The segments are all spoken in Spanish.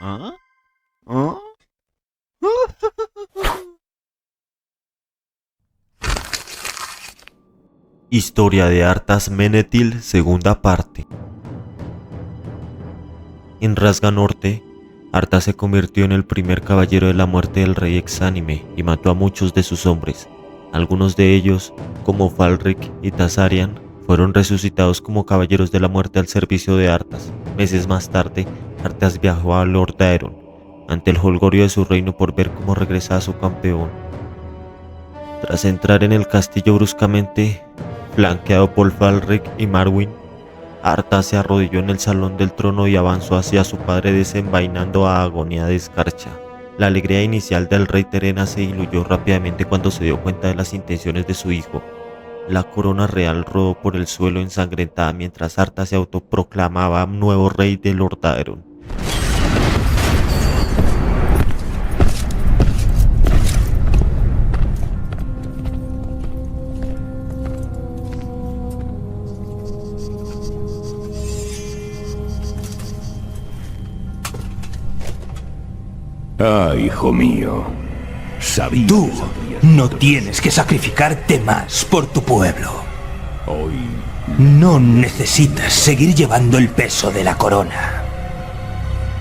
¿Ah? ¿Ah? Historia de Arthas Menethil, segunda parte. En Rasga Norte, Arthas se convirtió en el primer caballero de la muerte del rey exánime y mató a muchos de sus hombres. Algunos de ellos, como Falric y Tazarian, fueron resucitados como caballeros de la muerte al servicio de Arthas. Meses más tarde, Arthas viajó a Lord Daeron, ante el jolgorio de su reino por ver cómo regresaba su campeón. Tras entrar en el castillo bruscamente, flanqueado por Falric y Marwyn, Arthas se arrodilló en el salón del trono y avanzó hacia su padre desenvainando a agonía de escarcha. La alegría inicial del rey Terenas se diluyó rápidamente cuando se dio cuenta de las intenciones de su hijo. La corona real rodó por el suelo ensangrentada mientras Arthas se autoproclamaba nuevo rey de Lord Daeron. Ah, hijo mío. Sabía. Tú no tienes que sacrificarte más por tu pueblo. Hoy No necesitas seguir llevando el peso de la corona.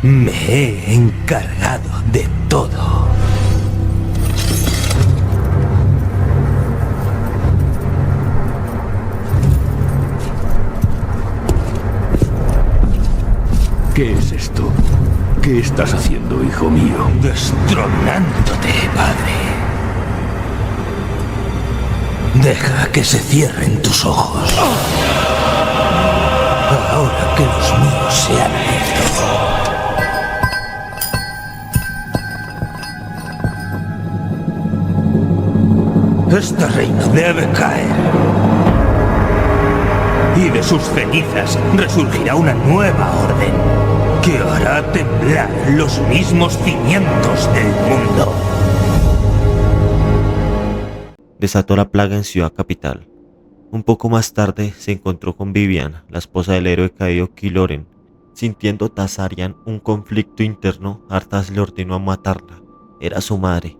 Me he encargado de todo. ¿Qué es esto? ¿Qué estás haciendo, hijo mío? Destronándote, padre. Deja que se cierren tus ojos. Ahora que los míos se han abierto. Este reino debe caer. Y de sus cenizas resurgirá una nueva orden que hará temblar los mismos cimientos del mundo. Desató la plaga en Ciudad Capital. Un poco más tarde se encontró con Vivian, la esposa del héroe caído Kiloren. Sintiendo Tazarian un conflicto interno, Arthas le ordenó matarla. Era su madre,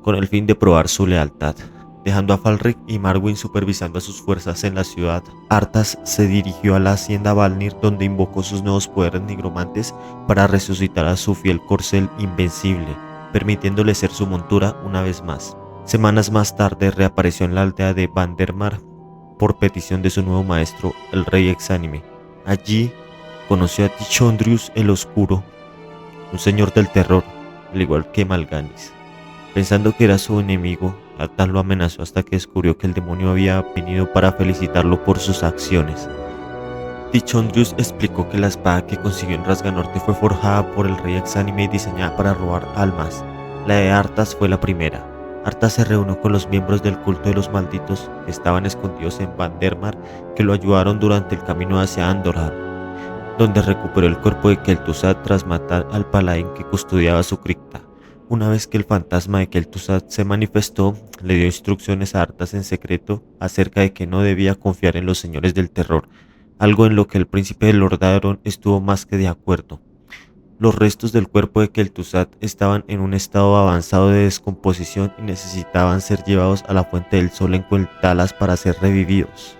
con el fin de probar su lealtad. Dejando a Falric y Marwyn supervisando a sus fuerzas en la ciudad, Arthas se dirigió a la hacienda Valnir, donde invocó sus nuevos poderes nigromantes para resucitar a su fiel corcel invencible, permitiéndole ser su montura una vez más. Semanas más tarde reapareció en la aldea de Vandermar por petición de su nuevo maestro, el rey exánime. Allí conoció a Tichondrius el Oscuro, un señor del terror, al igual que Mal'Ganis. Pensando que era su enemigo, Arthas lo amenazó hasta que descubrió que el demonio había venido para felicitarlo por sus acciones. Tichondrius explicó que la espada que consiguió en Rasga Norte fue forjada por el rey exánime y diseñada para robar almas. La de Arthas fue la primera. Arthas se reunió con los miembros del culto de los malditos que estaban escondidos en Vandermar, que lo ayudaron durante el camino hacia Andorhal, donde recuperó el cuerpo de Kel'Thuzad tras matar al paladín que custodiaba su cripta. Una vez que el fantasma de Kel'Thuzad se manifestó, le dio instrucciones a Arthas en secreto acerca de que no debía confiar en los señores del terror, algo en lo que el príncipe de Lord Daeron estuvo más que de acuerdo. Los restos del cuerpo de Kel'Thuzad estaban en un estado avanzado de descomposición y necesitaban ser llevados a la Fuente del Sol en Cuentalas para ser revividos.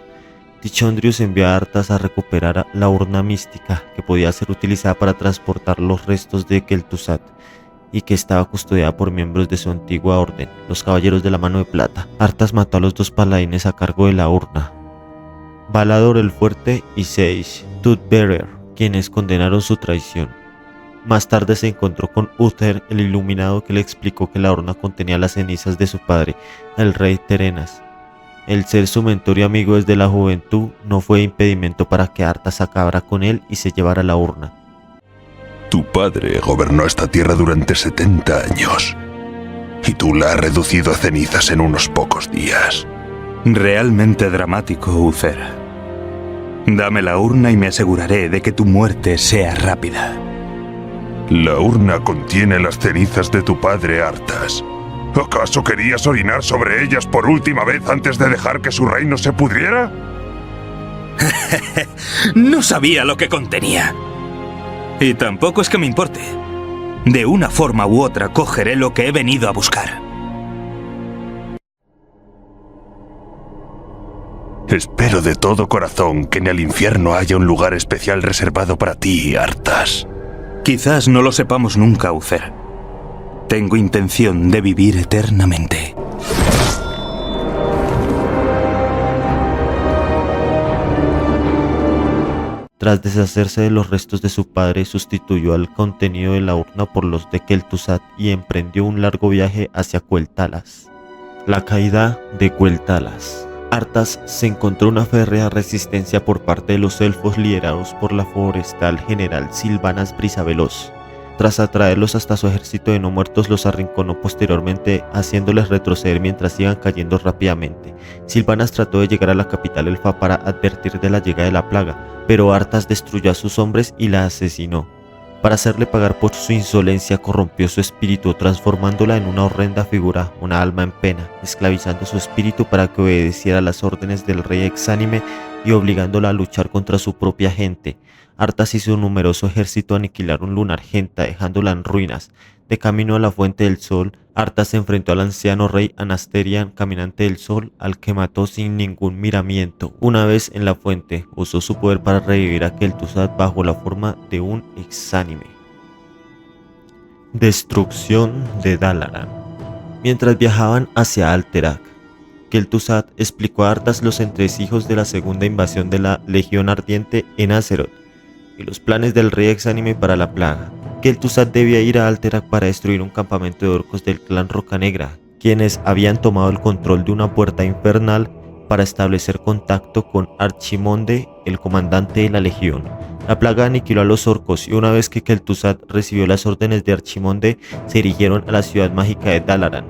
Tichondrius envió a Arthas a recuperar la urna mística que podía ser utilizada para transportar los restos de Kel'Thuzad y que estaba custodiada por miembros de su antigua orden, los Caballeros de la Mano de Plata. Arthas mató a los dos paladines a cargo de la urna, Balador el Fuerte y Sage Toothbearer, quienes condenaron su traición. Más tarde se encontró con Uther el Iluminado, que le explicó que la urna contenía las cenizas de su padre, el rey Terenas. El ser su mentor y amigo desde la juventud no fue impedimento para que Arthas acabara con él y se llevara la urna. Tu padre gobernó esta tierra durante 70 años. Y tú la has reducido a cenizas en unos pocos días. Realmente dramático, Uther. Dame la urna y me aseguraré de que tu muerte sea rápida. La urna contiene las cenizas de tu padre, Arthas. ¿Acaso querías orinar sobre ellas por última vez antes de dejar que su reino se pudriera? No sabía lo que contenía. Y tampoco es que me importe. De una forma u otra cogeré lo que he venido a buscar. Espero de todo corazón que en el infierno haya un lugar especial reservado para ti, Arthas. Quizás no lo sepamos nunca, Uther. Tengo intención de vivir eternamente. Tras deshacerse de los restos de su padre, sustituyó al contenido de la urna por los de Kel'Thuzad y emprendió un largo viaje hacia Cuel'Thalas. La caída de Cuel'Thalas. Arthas se encontró una férrea resistencia por parte de los elfos liderados por la forestal general Sylvanas Brisaveloz. Tras atraerlos hasta su ejército de no muertos, los arrinconó posteriormente, haciéndoles retroceder mientras iban cayendo rápidamente. Sylvanas trató de llegar a la capital elfa para advertir de la llegada de la plaga, pero Arthas destruyó a sus hombres y la asesinó. Para hacerle pagar por su insolencia, corrompió su espíritu, transformándola en una horrenda figura, una alma en pena, esclavizando su espíritu para que obedeciera las órdenes del rey exánime y obligándola a luchar contra su propia gente. Arthas y su numeroso ejército aniquilaron Lunargenta, dejándola en ruinas. De camino a la Fuente del Sol, Arthas se enfrentó al anciano rey Anasterian, caminante del sol, al que mató sin ningún miramiento. Una vez en la fuente, usó su poder para revivir a Kel'Thuzad bajo la forma de un exánime. Destrucción de Dalaran. Mientras viajaban hacia Alterac, Kel'Thuzad explicó a Arthas los entresijos de la segunda invasión de la Legión Ardiente en Azeroth y los planes del rey exánime para la plaga. Kel'Thuzad debía ir a Alterac para destruir un campamento de orcos del clan Rocanegra, quienes habían tomado el control de una puerta infernal para establecer contacto con Archimonde, el comandante de la legión. La plaga aniquiló a los orcos y una vez que Kel'Thuzad recibió las órdenes de Archimonde, se dirigieron a la ciudad mágica de Dalaran.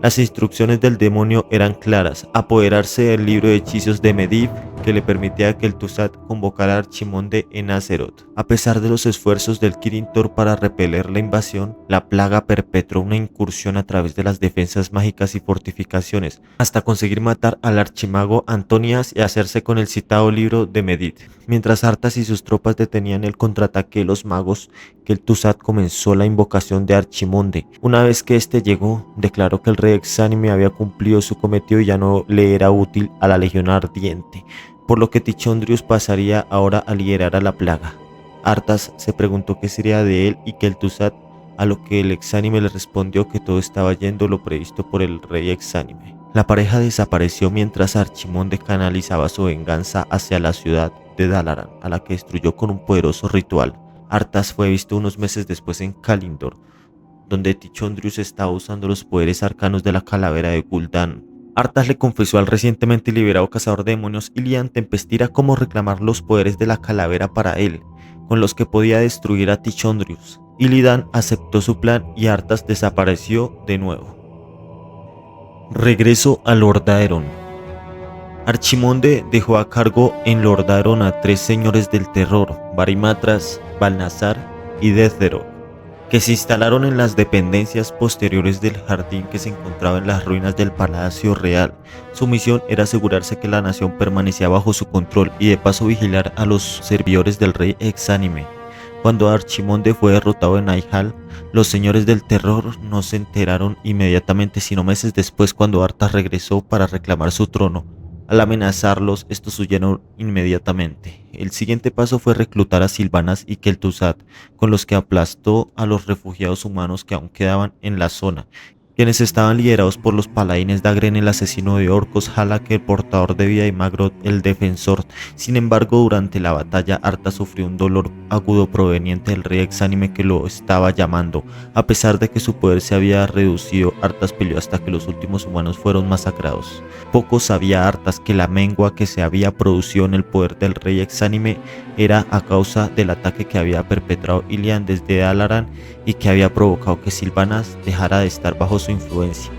Las instrucciones del demonio eran claras: apoderarse del libro de hechizos de Medivh, que le permitía a Kel'Thuzad convocar a Archimonde en Azeroth. A pesar de los esfuerzos del Kirin Tor para repeler la invasión, la plaga perpetró una incursión a través de las defensas mágicas y fortificaciones, hasta conseguir matar al archimago Antonias y hacerse con el citado libro de Medivh. Mientras Arthas y sus tropas detenían el contraataque de los magos, Kel'Thuzad comenzó la invocación de Archimonde. Una vez que este llegó, declaró que el rey exánime había cumplido su cometido y ya no le era útil a la Legión Ardiente, por lo que Tichondrius pasaría ahora a liderar a la plaga. Arthas se preguntó qué sería de él y Kel'Thuzad, a lo que el exánime le respondió que todo estaba yendo lo previsto por el rey exánime. La pareja desapareció mientras Archimonde canalizaba su venganza hacia la ciudad de Dalaran, a la que destruyó con un poderoso ritual. Arthas fue visto unos meses después en Kalimdor, donde Tichondrius estaba usando los poderes arcanos de la calavera de Gul'dan. Arthas le confesó al recientemente liberado cazador de demonios Ilian Tempestira cómo reclamar los poderes de la calavera para él, con los que podía destruir a Tichondrius. Illidan aceptó su plan y Arthas desapareció de nuevo. Regreso a Lordaeron. Archimonde dejó a cargo en Lordaeron a 3 señores del terror, Varimatras, Balnazar y Dethero, que se instalaron en las dependencias posteriores del jardín que se encontraba en las ruinas del Palacio Real. Su misión era asegurarse que la nación permanecía bajo su control y de paso vigilar a los servidores del rey exánime. Cuando Archimonde fue derrotado en Aihal, los señores del terror no se enteraron inmediatamente, sino meses después, cuando Arthas regresó para reclamar su trono. Al amenazarlos, estos huyeron inmediatamente. El siguiente paso fue reclutar a Sylvanas y Kel'Thuzad, con los que aplastó a los refugiados humanos que aún quedaban en la zona, quienes estaban liderados por los paladines Dagren, el asesino de orcos, Halak, el portador de vida, y Magrod, el defensor. Sin embargo, durante la batalla, Arthas sufrió un dolor agudo proveniente del rey exánime que lo estaba llamando. A pesar de que su poder se había reducido, Arthas peleó hasta que los últimos humanos fueron masacrados. Poco sabía Arthas que la mengua que se había producido en el poder del rey exánime era a causa del ataque que había perpetrado Ilian desde Dalaran y que había provocado que Sylvanas dejara de estar bajo su influencia.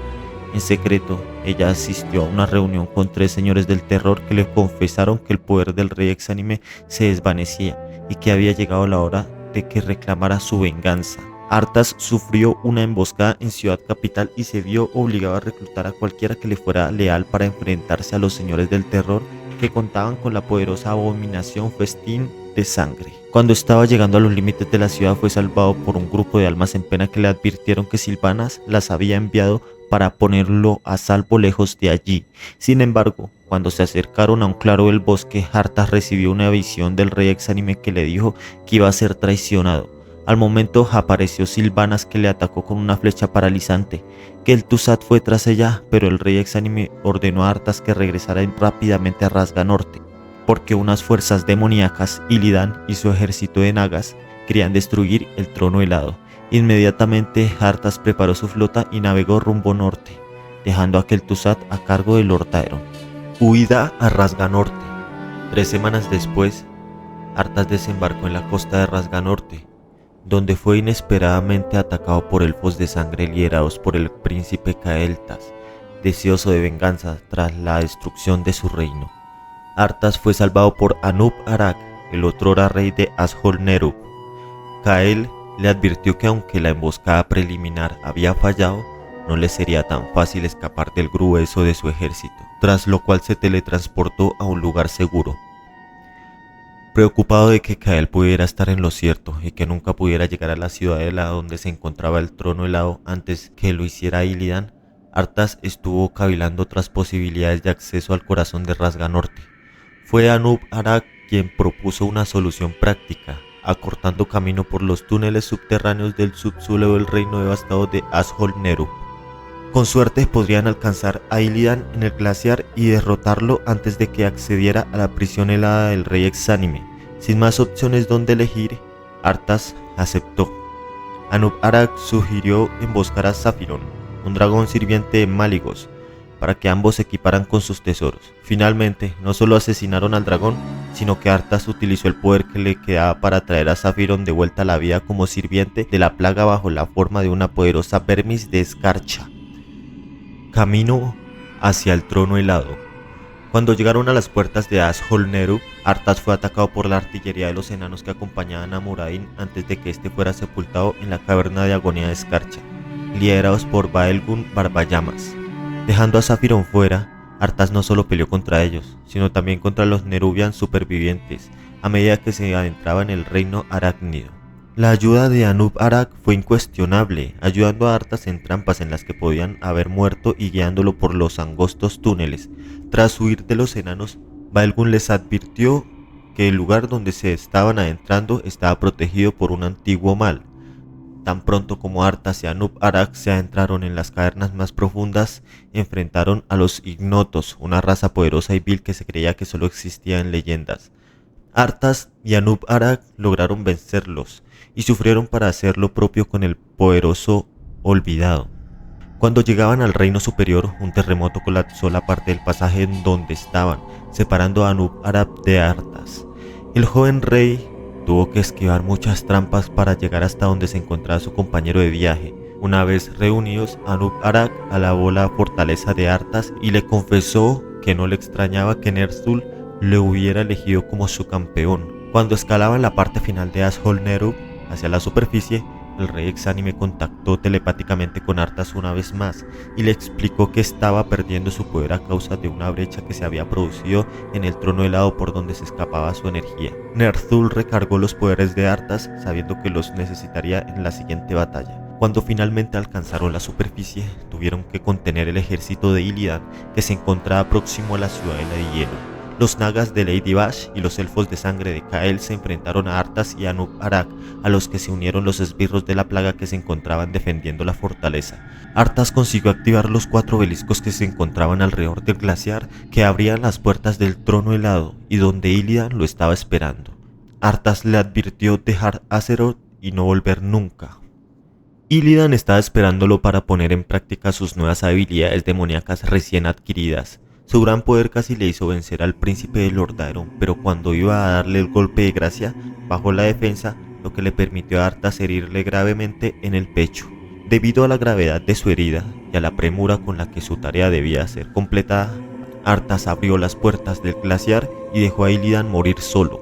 En secreto, ella asistió a una reunión con 3 señores del terror que le confesaron que el poder del rey exánime se desvanecía y que había llegado la hora de que reclamara su venganza. Arthas sufrió una emboscada en Ciudad Capital y se vio obligado a reclutar a cualquiera que le fuera leal para enfrentarse a los señores del terror, que contaban con la poderosa abominación Festín de Sangre. Cuando estaba llegando a los límites de la ciudad fue salvado por un grupo de almas en pena que le advirtieron que Sylvanas las había enviado para ponerlo a salvo lejos de allí. Sin embargo, cuando se acercaron a un claro del bosque, Arthas recibió una visión del rey exánime que le dijo que iba a ser traicionado. Al momento apareció Sylvanas, que le atacó con una flecha paralizante. Kel'Thuzad fue tras ella, pero el rey exánime ordenó a Arthas que regresara rápidamente a Razganorte, porque unas fuerzas demoníacas, Illidan y su ejército de nagas, querían destruir el trono helado. Inmediatamente Arthas preparó su flota y navegó rumbo norte, dejando a Kel'Thuzad a cargo de Lord Aeron. Huida a Razganorte. 3 semanas después, Arthas desembarcó en la costa de Razganorte, donde fue inesperadamente atacado por elfos de sangre liderados por el príncipe Cael'thas, deseoso de venganza tras la destrucción de su reino. Arthas fue salvado por Anub-Arak, el otrora rey de Ashol-Nerub. Cael le advirtió que aunque la emboscada preliminar había fallado, no le sería tan fácil escapar del grueso de su ejército, tras lo cual se teletransportó a un lugar seguro. Preocupado de que Cael pudiera estar en lo cierto y que nunca pudiera llegar a la ciudadela donde se encontraba el trono helado antes que lo hiciera Illidan, Arthas estuvo cavilando otras posibilidades de acceso al corazón de Razganorte. Fue Anub-Arak quien propuso una solución práctica, acortando camino por los túneles subterráneos del subsuelo del reino devastado de Ashol-Nerub. Con suerte podrían alcanzar a Illidan en el glaciar y derrotarlo antes de que accediera a la prisión helada del rey exánime. Sin más opciones donde elegir, Arthas aceptó. Anub-Arak sugirió emboscar a Sapphirón, un dragón sirviente de Malygos, para que ambos se equiparan con sus tesoros. Finalmente, no solo asesinaron al dragón, sino que Arthas utilizó el poder que le quedaba para traer a Sapphirón de vuelta a la vida como sirviente de la plaga bajo la forma de una poderosa vermis de escarcha. Camino hacia el trono helado. Cuando llegaron a las puertas de Ashol-Nerub, Arthas fue atacado por la artillería de los enanos que acompañaban a Muradin antes de que éste fuera sepultado en la caverna de agonía de escarcha, liderados por Baelgun Barbayamas. Dejando a Sapphirón fuera, Arthas no solo peleó contra ellos, sino también contra los Nerubians supervivientes, a medida que se adentraba en el reino arácnido. La ayuda de Anub-Arak fue incuestionable, ayudando a Arthas en trampas en las que podían haber muerto y guiándolo por los angostos túneles. Tras huir de los enanos, Baelgun les advirtió que el lugar donde se estaban adentrando estaba protegido por un antiguo mal. Tan pronto como Arthas y Anub-Arak se adentraron en las cavernas más profundas, enfrentaron a los Ignotos, una raza poderosa y vil que se creía que solo existía en leyendas. Arthas y Anub-Arak lograron vencerlos y sufrieron para hacer lo propio con el poderoso Olvidado. Cuando llegaban al reino superior, un terremoto colapsó la parte del pasaje en donde estaban, separando a Anub-Arak de Arthas. El joven rey tuvo que esquivar muchas trampas para llegar hasta donde se encontraba su compañero de viaje. Una vez reunidos, Anub-Arak alabó la fortaleza de Arthas y le confesó que no le extrañaba que Ner'zhul le hubiera elegido como su campeón. Cuando escalaban la parte final de Ashol-Nerub hacia la superficie, el rey exánime contactó telepáticamente con Arthas una vez más y le explicó que estaba perdiendo su poder a causa de una brecha que se había producido en el trono helado por donde se escapaba su energía. Ner'zhul recargó los poderes de Arthas sabiendo que los necesitaría en la siguiente batalla. Cuando finalmente alcanzaron la superficie, tuvieron que contener el ejército de Illidan que se encontraba próximo a la ciudadela de hielo. Los nagas de Lady Bash y los elfos de sangre de Cael se enfrentaron a Arthas y a Anub-Arak, a los que se unieron los esbirros de la plaga que se encontraban defendiendo la fortaleza. Arthas consiguió activar los 4 obeliscos que se encontraban alrededor del glaciar que abrían las puertas del trono helado y donde Illidan lo estaba esperando. Arthas le advirtió dejar Azeroth y no volver nunca. Illidan estaba esperándolo para poner en práctica sus nuevas habilidades demoníacas recién adquiridas. Su gran poder casi le hizo vencer al príncipe de Lord Aeron, pero cuando iba a darle el golpe de gracia, bajó la defensa, lo que le permitió a Arthas herirle gravemente en el pecho. Debido a la gravedad de su herida y a la premura con la que su tarea debía ser completada, Arthas abrió las puertas del glaciar y dejó a Illidan morir solo.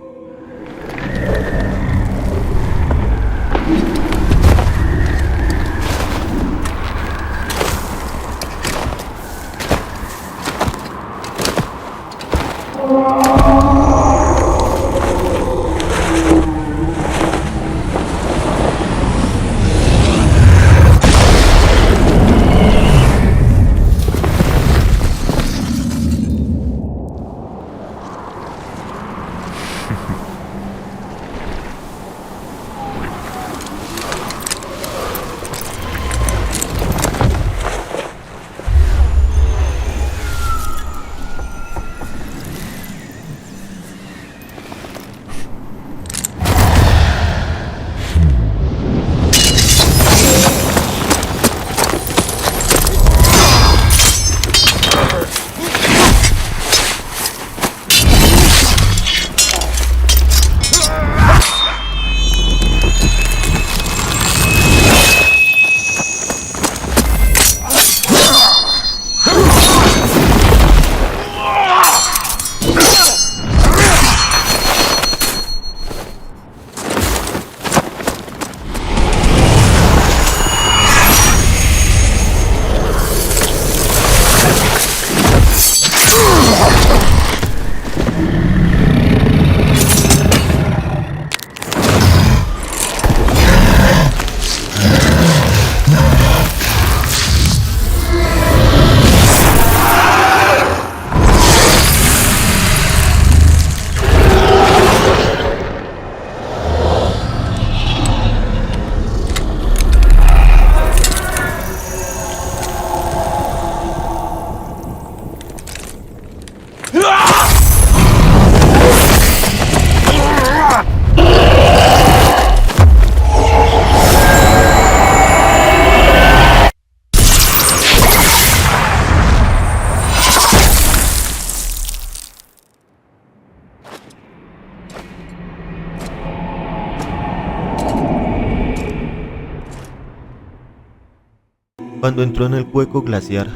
Cuando entró en el hueco glaciar,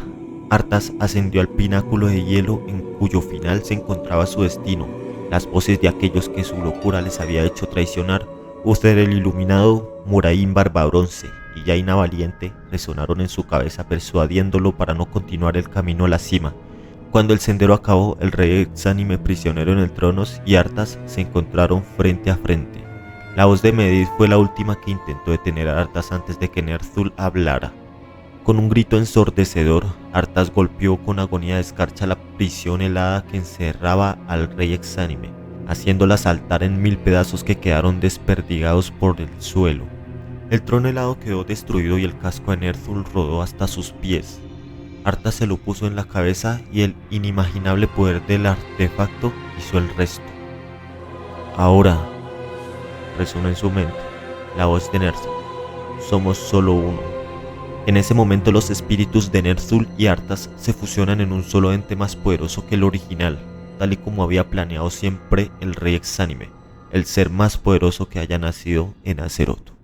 Arthas ascendió al pináculo de hielo en cuyo final se encontraba su destino. Las voces de aquellos que su locura les había hecho traicionar, Uther el Iluminado, Muraín Barbabronce y Jaina Valiente resonaron en su cabeza persuadiéndolo para no continuar el camino a la cima. Cuando el sendero acabó, el rey exánime prisionero en el trono y Arthas se encontraron frente a frente. La voz de Medivh fue la última que intentó detener a Arthas antes de que Ner'zhul hablara. Con un grito ensordecedor, Arthas golpeó con agonía de escarcha la prisión helada que encerraba al rey exánime, haciéndola saltar en 1000 pedazos que quedaron desperdigados por el suelo. El trono helado quedó destruido y el casco de Ner'zhul rodó hasta sus pies. Arthas se lo puso en la cabeza y el inimaginable poder del artefacto hizo el resto. Ahora, resonó en su mente la voz de Ner'zhul, somos solo uno. En ese momento los espíritus de Ner'zhul y Arthas se fusionan en un solo ente más poderoso que el original, tal y como había planeado siempre el rey exánime, el ser más poderoso que haya nacido en Azeroth.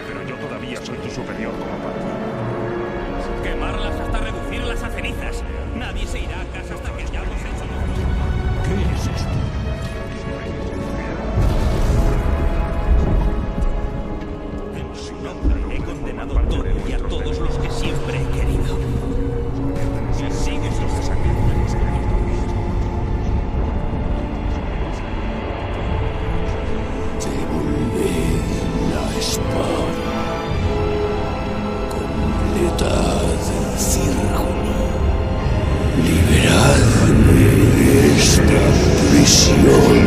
Pero yo todavía soy tu superior como padre. Quemarlas hasta reducirlas a cenizas. Nadie se irá a casa hasta que hayamos hecho. ¿Qué es esto? En su nombre he condenado todo y a todos los que siempre he querido. Y sigues los desangrantes. Devolved la espada. Completad el círculo. Liberadme de esta prisión.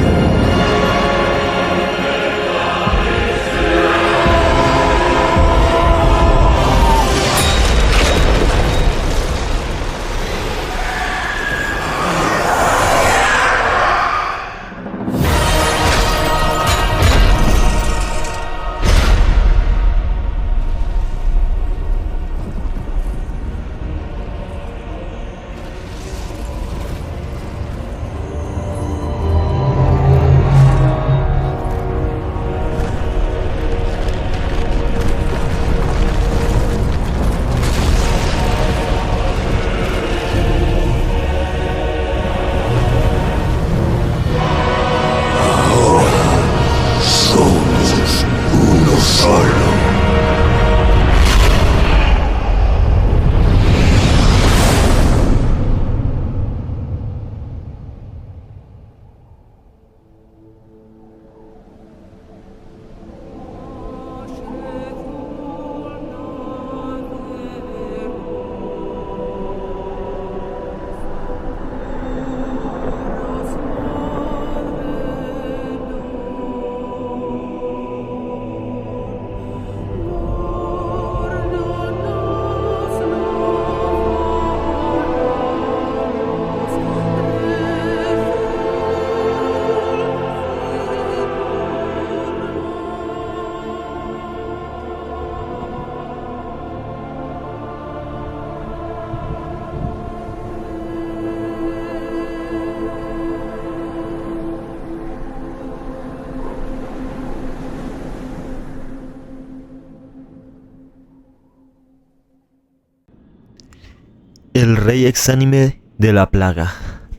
El rey exánime de la plaga.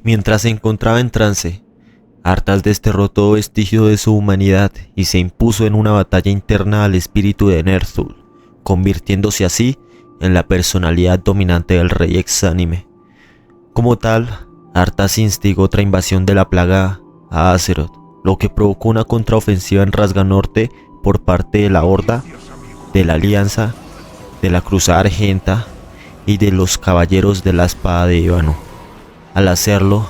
Mientras se encontraba en trance, Arthas desterró todo vestigio de su humanidad y se impuso en una batalla interna al espíritu de Ner'zhul, convirtiéndose así en la personalidad dominante del rey exánime. Como tal, Arthas instigó otra invasión de la plaga a Azeroth, lo que provocó una contraofensiva en Rasga Norte por parte de la Horda, de la Alianza, de la Cruzada Argenta y de los Caballeros de la Espada de Ébano. Al hacerlo,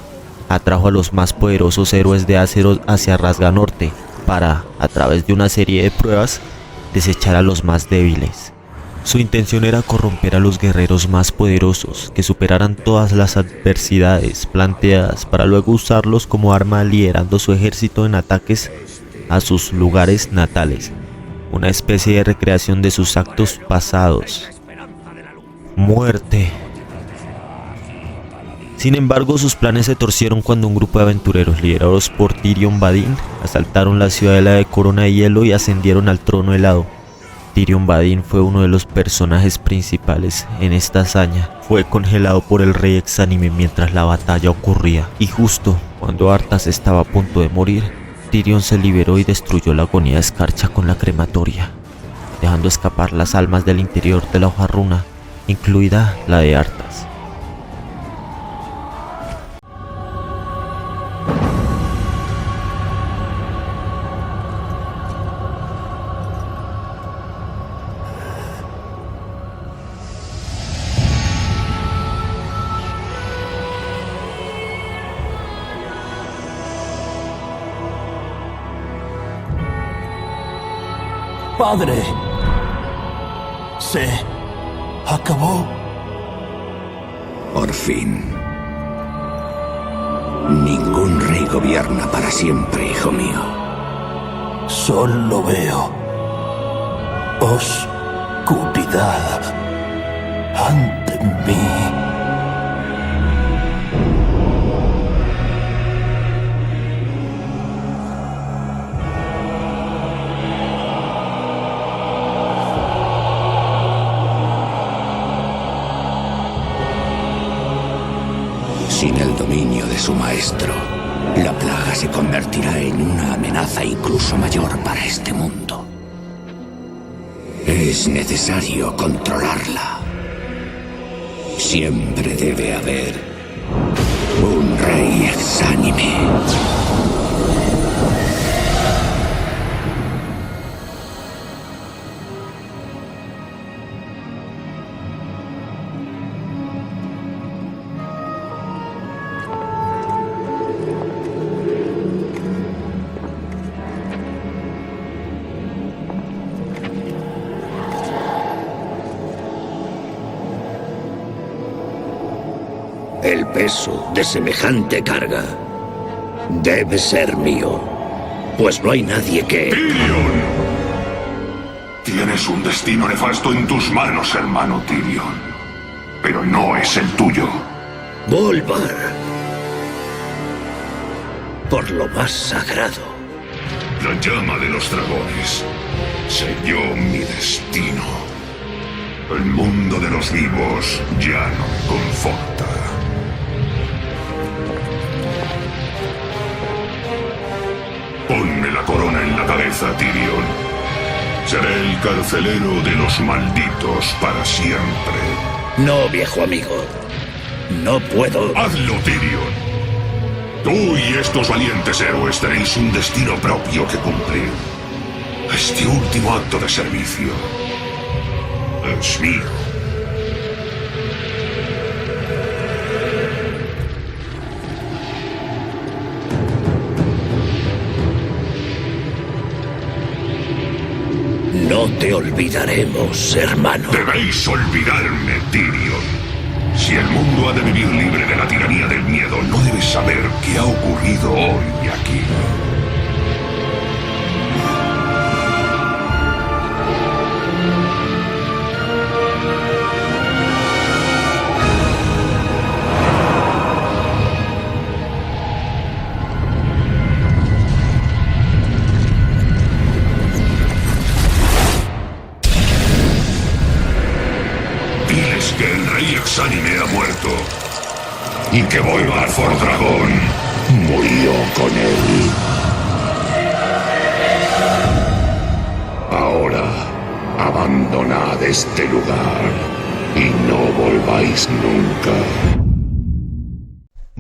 atrajo a los más poderosos héroes de Azeroth hacia Rasga Norte para, a través de una serie de pruebas, desechar a los más débiles. Su intención era corromper a los guerreros más poderosos, que superaran todas las adversidades planteadas para luego usarlos como arma liderando su ejército en ataques a sus lugares natales, una especie de recreación de sus actos pasados. Muerte. Sin embargo, sus planes se torcieron cuando un grupo de aventureros liderados por Tyrion Badin asaltaron la ciudadela de Corona de Hielo y ascendieron al trono helado. Tyrion Badin fue uno de los personajes principales en esta hazaña. Fue congelado por el rey exánime mientras la batalla ocurría, y justo cuando Arthas estaba a punto de morir, Tyrion se liberó y destruyó la agonía de escarcha con la crematoria, dejando escapar las almas del interior de la hoja runa, incluida la de Arthas. Padre, se acabó. Por fin. Ningún rey gobierna para siempre, hijo mío. Solo veo oscuridad ante mí. Sin el dominio de su maestro, la plaga se convertirá en una amenaza incluso mayor para este mundo. Es necesario controlarla. Siempre debe haber un rey exánime. El peso de semejante carga debe ser mío, pues no hay nadie que... ¡Tyrion! Tienes un destino nefasto en tus manos, hermano Tyrion. Pero no es el tuyo. Volvar. Por lo más sagrado. La llama de los dragones selló mi destino. El mundo de los vivos ya no me conforta. Ponme la corona en la cabeza, Tyrion. Seré el carcelero de los malditos para siempre. No, viejo amigo. No puedo... ¡Hazlo, Tyrion! Tú y estos valientes héroes tenéis un destino propio que cumplir. Este último acto de servicio es mío. No te olvidaremos, hermano. Debéis olvidarme, Tyrion. Si el mundo ha de vivir libre de la tiranía del miedo, no debes saber qué ha ocurrido hoy aquí. Diles que el rey exánime ha muerto y que Bolvar Dragón murió con él. Ahora, abandonad este lugar y no volváis nunca.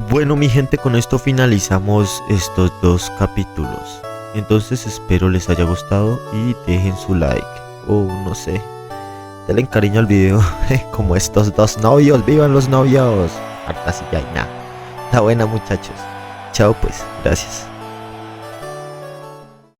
Bueno, mi gente, con esto finalizamos estos dos capítulos. Entonces espero les haya gustado y dejen su like o no sé, denle cariño al video como estos dos novios. ¡Vivan los novios! Harta silla y nada. Está buena, muchachos. Chao pues, gracias.